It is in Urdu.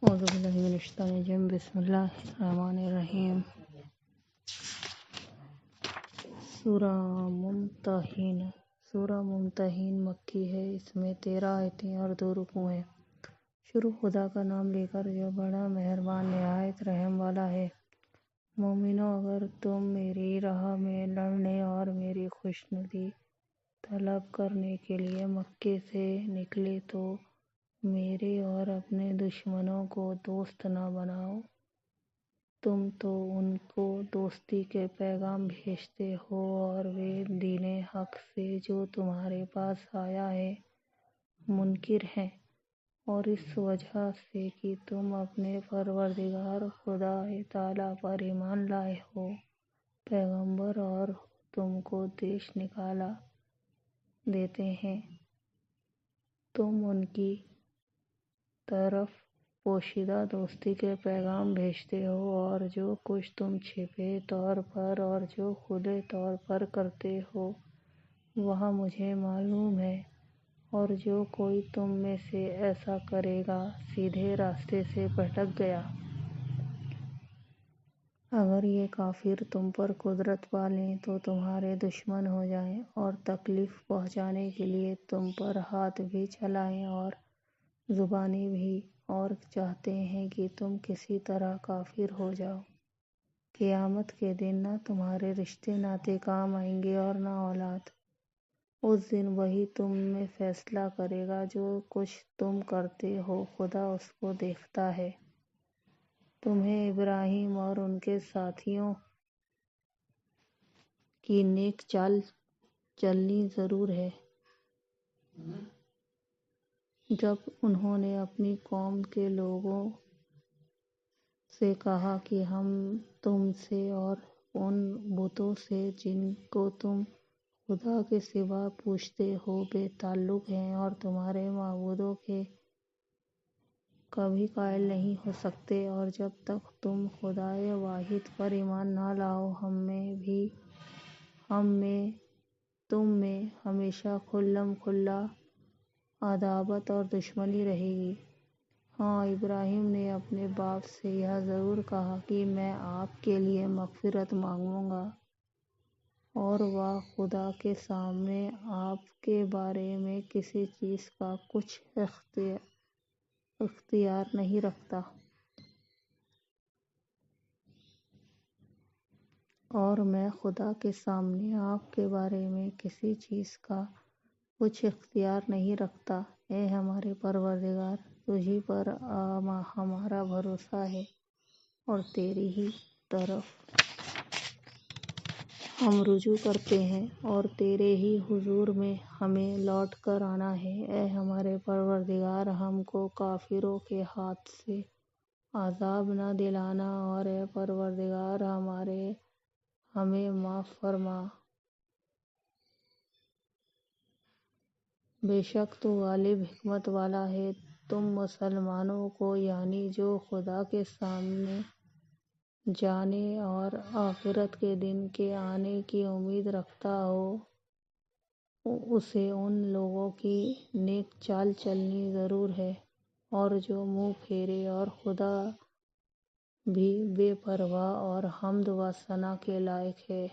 اعوذ باللہ من الشیطان الرجیم بسم اللہ الرحمن الرحیم۔ سورہ ممتحن مکی ہے۔ اس میں 13 آیتیں اور 2 رکوع ہیں۔ شروع خدا کا نام لے کر جو بڑا مہربان نہایت رحم والا ہے۔ مومنو، اگر تم میری راہ میں لڑنے اور میری خوشنودی طلب کرنے کے لیے مکے سے نکلے تو میرے اور اپنے دشمنوں کو دوست نہ بناؤ۔ تم تو ان کو دوستی کے پیغام بھیجتے ہو اور وہ دین حق سے جو تمہارے پاس آیا ہے منکر ہیں، اور اس وجہ سے کہ تم اپنے پروردگار خدا تعالیٰ پر ایمان لائے ہو، پیغمبر اور تم کو دیش نکال دیتے ہیں۔ تم ان کی طرف پوشیدہ دوستی کے پیغام بھیجتے ہو، اور جو کچھ تم چھپے طور پر اور جو کھلے طور پر کرتے ہو وہ مجھے معلوم ہے، اور جو کوئی تم میں سے ایسا کرے گا سیدھے راستے سے بھٹک گیا۔ اگر یہ کافر تم پر قدرت پا لیں تو تمہارے دشمن ہو جائیں اور تکلیف پہنچانے کے لیے تم پر ہاتھ بھی چلائیں اور زبانیں بھی، اور چاہتے ہیں کہ تم کسی طرح کافر ہو جاؤ۔ قیامت کے دن نہ تمہارے رشتے ناتے کام آئیں گے اور نہ اولاد۔ اس دن وہی تم میں فیصلہ کرے گا۔ جو کچھ تم کرتے ہو خدا اس کو دیکھتا ہے۔ تمہیں ابراہیم اور ان کے ساتھیوں کی نیک چال چلنی ضرور ہے۔ جب انہوں نے اپنی قوم کے لوگوں سے کہا کہ ہم تم سے اور ان بتوں سے جن کو تم خدا کے سوا پوجتے ہو بے تعلق ہیں اور تمہارے معبودوں کے کبھی قائل نہیں ہو سکتے، اور جب تک تم خدائے واحد پر ایمان نہ لاؤ ہم میں تم میں ہمیشہ کھلم کھلا عداوت اور دشمنی رہے گی۔ ہاں، ابراہیم نے اپنے باپ سے یہ ضرور کہا کہ میں آپ کے لیے مغفرت مانگوں گا، اور وہ خدا کے سامنے آپ کے بارے میں کسی چیز کا کچھ اختیار نہیں رکھتا۔ اور میں خدا کے سامنے آپ کے بارے میں کسی چیز کا کچھ اختیار نہیں رکھتا۔ اے ہمارے پروردگار، تجھی پر ہمارا بھروسہ ہے اور تیری ہی طرف ہم رجوع کرتے ہیں، اور تیرے ہی حضور میں ہمیں لوٹ کر آنا ہے۔ اے ہمارے پروردگار، ہم کو کافروں کے ہاتھ سے عذاب نہ دلانا، اور اے پروردگار ہمیں معاف فرما۔ بے شک تو غالب حکمت والا ہے۔ تم مسلمانوں کو، یعنی جو خدا کے سامنے جانے اور آخرت کے دن کے آنے کی امید رکھتا ہو، اسے ان لوگوں کی نیک چال چلنی ضرور ہے، اور جو منہ پھیرے اور خدا بھی بے پرواہ اور حمد و ثنا کے لائق ہے۔